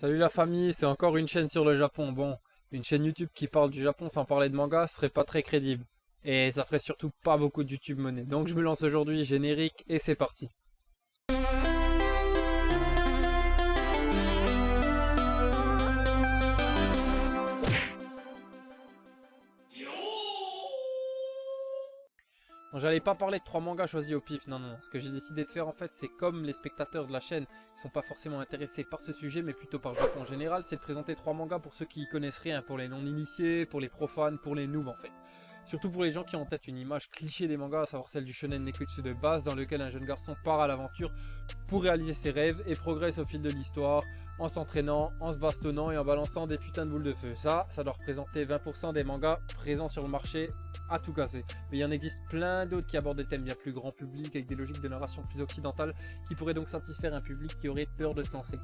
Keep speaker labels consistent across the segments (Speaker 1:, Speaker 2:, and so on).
Speaker 1: Salut la famille, c'est encore une chaîne sur le Japon. Bon, une chaîne YouTube qui parle du Japon sans parler de manga serait pas très crédible. Et ça ferait surtout pas beaucoup de YouTube monnaie. Donc je me lance aujourd'hui, générique, et c'est parti. Bon, j'allais pas parler de 3 mangas choisis au pif, non. Ce que j'ai décidé de faire en fait, c'est comme les spectateurs de la chaîne sont pas forcément intéressés par ce sujet, mais plutôt par le Japon en général, c'est de présenter 3 mangas pour ceux qui y connaissent rien, pour les non-initiés, pour les profanes, pour les noobs en fait. Surtout pour les gens qui ont en tête une image cliché des mangas, à savoir celle du shonen nekutsu de base, dans lequel un jeune garçon part à l'aventure pour réaliser ses rêves et progresse au fil de l'histoire, en s'entraînant, en se bastonnant et en balançant des putains de boules de feu. Ça doit représenter 20% des mangas présents sur le marché à tout casser. Mais il y en existe plein d'autres qui abordent des thèmes bien plus grand public, avec des logiques de narration plus occidentales, qui pourraient donc satisfaire un public qui aurait peur de se lancer.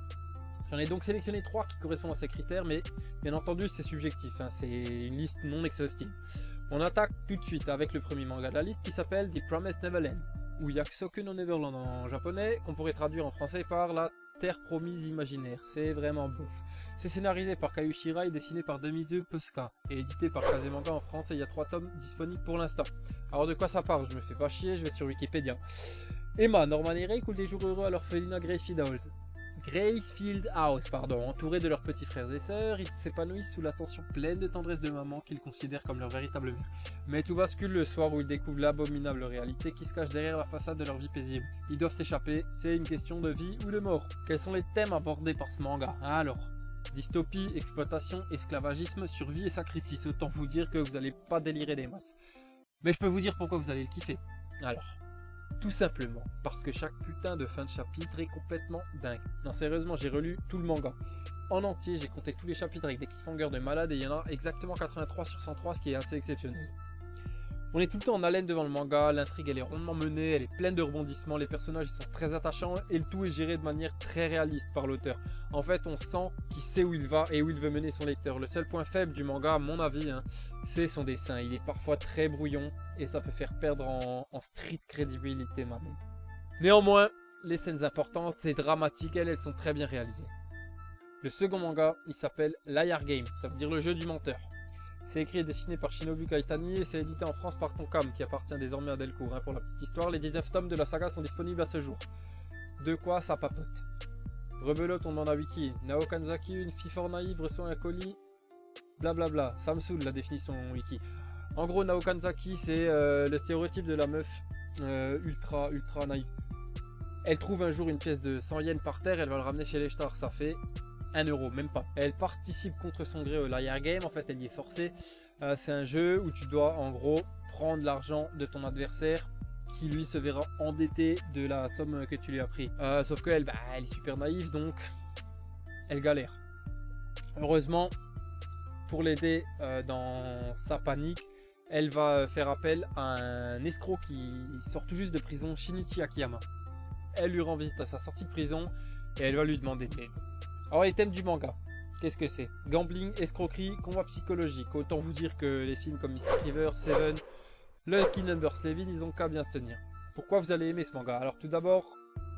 Speaker 1: J'en ai donc sélectionné 3 qui correspondent à ces critères, mais bien entendu c'est subjectif, c'est une liste non exhaustive. On attaque tout de suite avec le premier manga de la liste qui s'appelle The Promised Neverland, ou Yakusoku no Neverland en japonais, qu'on pourrait traduire en français par la Terre promise imaginaire. C'est vraiment bouffe. C'est scénarisé par Kayu Shirai et dessiné par Demizu Puska, et édité par Kazemanga en France, et il y a 3 tomes disponibles pour l'instant. Alors de quoi ça parle? Je me fais pas chier, je vais sur Wikipédia. Emma, Norman et Ray coulent des jours heureux à l'orphelinat Gracefield House, entourés de leurs petits frères et sœurs, ils s'épanouissent sous l'attention pleine de tendresse de maman qu'ils considèrent comme leur véritable mère. Mais tout bascule le soir où ils découvrent l'abominable réalité qui se cache derrière la façade de leur vie paisible. Ils doivent s'échapper, c'est une question de vie ou de mort. Quels sont les thèmes abordés par ce manga? Alors, dystopie, exploitation, esclavagisme, survie et sacrifice. Autant vous dire que vous n'allez pas délirer des masses. Mais je peux vous dire pourquoi vous allez le kiffer. Alors, tout simplement parce que chaque putain de fin de chapitre est complètement dingue. Non, sérieusement, j'ai relu tout le manga en entier, j'ai compté tous les chapitres avec des cliffhangers de malade et il y en a exactement 83 sur 103, ce qui est assez exceptionnel. On est tout le temps en haleine devant le manga, l'intrigue elle est rondement menée, elle est pleine de rebondissements, les personnages sont très attachants et le tout est géré de manière très réaliste par l'auteur. En fait, on sent qu'il sait où il va et où il veut mener son lecteur. Le seul point faible du manga, à mon avis, c'est son dessin. Il est parfois très brouillon et ça peut faire perdre en street crédibilité même. Néanmoins, les scènes importantes et dramatiques, elles sont très bien réalisées. Le second manga, il s'appelle Liar Game, ça veut dire le jeu du menteur. C'est écrit et dessiné par Shinobu Kaitani et c'est édité en France par Tonkam qui appartient désormais à Delcourt. Pour la petite histoire, les 19 tomes de la saga sont disponibles à ce jour. De quoi ça papote? Rebelote, on demande à Wiki. Nao Kanzaki, une fille fort naïve, reçoit un colis. Blablabla. Ça me saoule la définition Wiki. En gros, Nao Kanzaki, c'est le stéréotype de la meuf ultra naïve. Elle trouve un jour une pièce de 100 yens par terre, elle va le ramener chez les stars, ça fait 1 euro, même pas. Elle participe contre son gré au Liar Game, en fait elle y est forcée. C'est un jeu où tu dois en gros prendre l'argent de ton adversaire qui lui se verra endetté de la somme que tu lui as pris. Sauf qu'elle elle est super naïve donc elle galère. Heureusement pour l'aider dans sa panique, elle va faire appel à un escroc qui sort tout juste de prison, Shinichi Akiyama. Elle lui rend visite à sa sortie de prison et elle va lui demander de l'aide. Alors les thèmes du manga, qu'est-ce que c'est? Gambling, escroquerie, combat psychologique. Autant vous dire que les films comme Mystic River, Seven, Lucky Number 11, ils ont qu'à bien se tenir. Pourquoi vous allez aimer ce manga? Alors tout d'abord,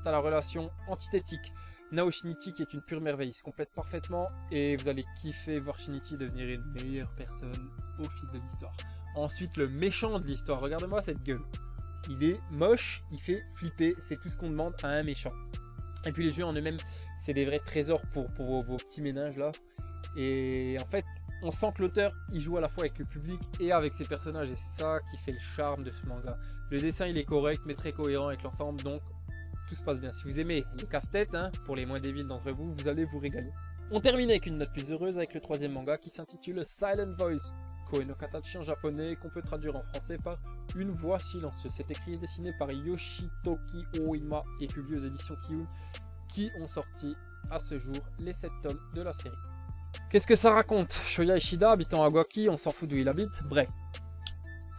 Speaker 1: t'as la relation antithétique. Nao Shinichi qui est une pure merveille, il se complète parfaitement et vous allez kiffer voir Shinichi devenir une meilleure personne au fil de l'histoire. Ensuite le méchant de l'histoire, regardez-moi cette gueule. Il est moche, il fait flipper, c'est tout ce qu'on demande à un méchant. Et puis les jeux en eux-mêmes, c'est des vrais trésors pour vos petits ménages là. Et en fait, on sent que l'auteur, il joue à la fois avec le public et avec ses personnages. Et c'est ça qui fait le charme de ce manga. Le dessin, il est correct, mais très cohérent avec l'ensemble, donc tout se passe bien. Si vous aimez les casse-têtes, pour les moins débiles d'entre vous, vous allez vous régaler. On termine avec une note plus heureuse avec le troisième manga qui s'intitule Silent Voice, Koe no Katachi en japonais, qu'on peut traduire en français par Une voix silencieuse. C'est écrit et dessiné par Yoshitoki Oima et publié aux éditions Kiun, qui ont sorti à ce jour les 7 tomes de la série. Qu'est-ce que ça raconte? Shoya Ishida, habitant à Guaki, on s'en fout d'où il habite, bref.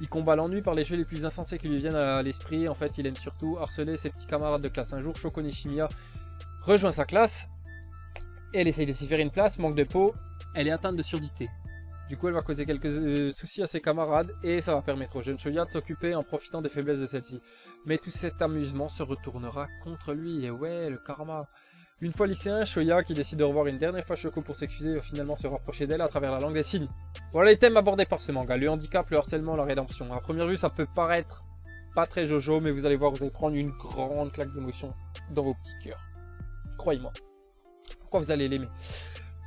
Speaker 1: Il combat l'ennui par les jeux les plus insensés qui lui viennent à l'esprit. En fait, il aime surtout harceler ses petits camarades de classe. Un jour, Shoko Nishimiya rejoint sa classe et elle essaye de s'y faire une place, manque de peau, elle est atteinte de surdité. Du coup, elle va causer quelques soucis à ses camarades et ça va permettre au jeune Shoya de s'occuper en profitant des faiblesses de celle-ci. Mais tout cet amusement se retournera contre lui et ouais, le karma. Une fois lycéen, Shoya, qui décide de revoir une dernière fois Shoko pour s'excuser, va finalement se rapprocher d'elle à travers la langue des signes. Voilà les thèmes abordés par ce manga, le handicap, le harcèlement, la rédemption. À première vue, ça peut paraître pas très Jojo, mais vous allez voir, vous allez prendre une grande claque d'émotion dans vos petits cœurs. Croyez-moi. Pourquoi vous allez l'aimer?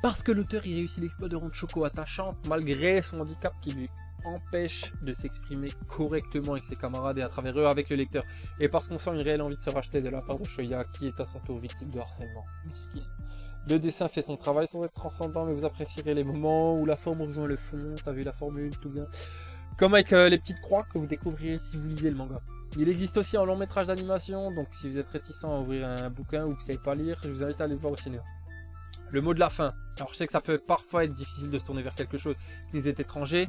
Speaker 1: Parce que l'auteur il réussit l'exploit de rendre Shoko attachante malgré son handicap qui lui empêche de s'exprimer correctement avec ses camarades et à travers eux avec le lecteur. Et parce qu'on sent une réelle envie de se racheter de la part de Shoya qui est à son tour victime de harcèlement. Miskin. Le dessin fait son travail sans être transcendant, mais vous apprécierez les moments où la forme rejoint le fond. T'as vu la formule, tout bien. Comme avec les petites croix que vous découvrirez si vous lisez le manga. Il existe aussi un long métrage d'animation, donc si vous êtes réticent à ouvrir un bouquin ou que vous ne savez pas lire, je vous invite à aller le voir au cinéma. Le mot de la fin. Alors je sais que ça peut parfois être difficile de se tourner vers quelque chose qui nous est étranger,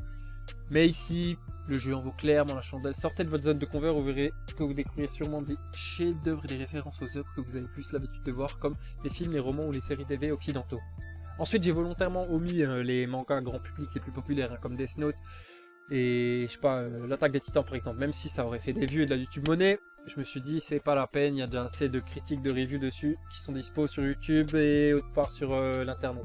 Speaker 1: mais ici, le jeu en vaut clairement la chandelle. Sortez de votre zone de confort, vous verrez que vous découvrirez sûrement des chefs-d'œuvre et des références aux œuvres que vous avez plus l'habitude de voir, comme les films, les romans ou les séries TV occidentaux. Ensuite, j'ai volontairement omis les mangas grand public les plus populaires, comme Death Note et je sais pas, l'Attaque des Titans par exemple. Même si ça aurait fait des vues et de la YouTube monnaie, je me suis dit c'est pas la peine, il y a déjà assez de critiques, de reviews dessus qui sont dispo sur YouTube et autre part sur l'internet.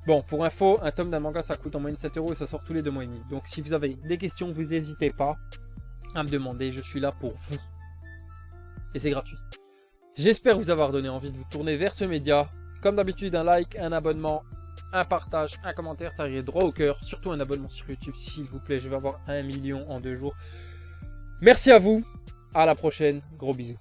Speaker 1: Bon, pour info, un tome d'un manga ça coûte en moyenne 7 € et ça sort tous les 2 mois et demi. Donc si vous avez des questions, vous n'hésitez pas à me demander, je suis là pour vous. Et c'est gratuit. J'espère vous avoir donné envie de vous tourner vers ce média. Comme d'habitude, un like, un abonnement, un partage, un commentaire, ça irait droit au cœur. Surtout un abonnement sur YouTube, s'il vous plaît. Je vais avoir 1 million en 2 jours. Merci à vous. À la prochaine. Gros bisous.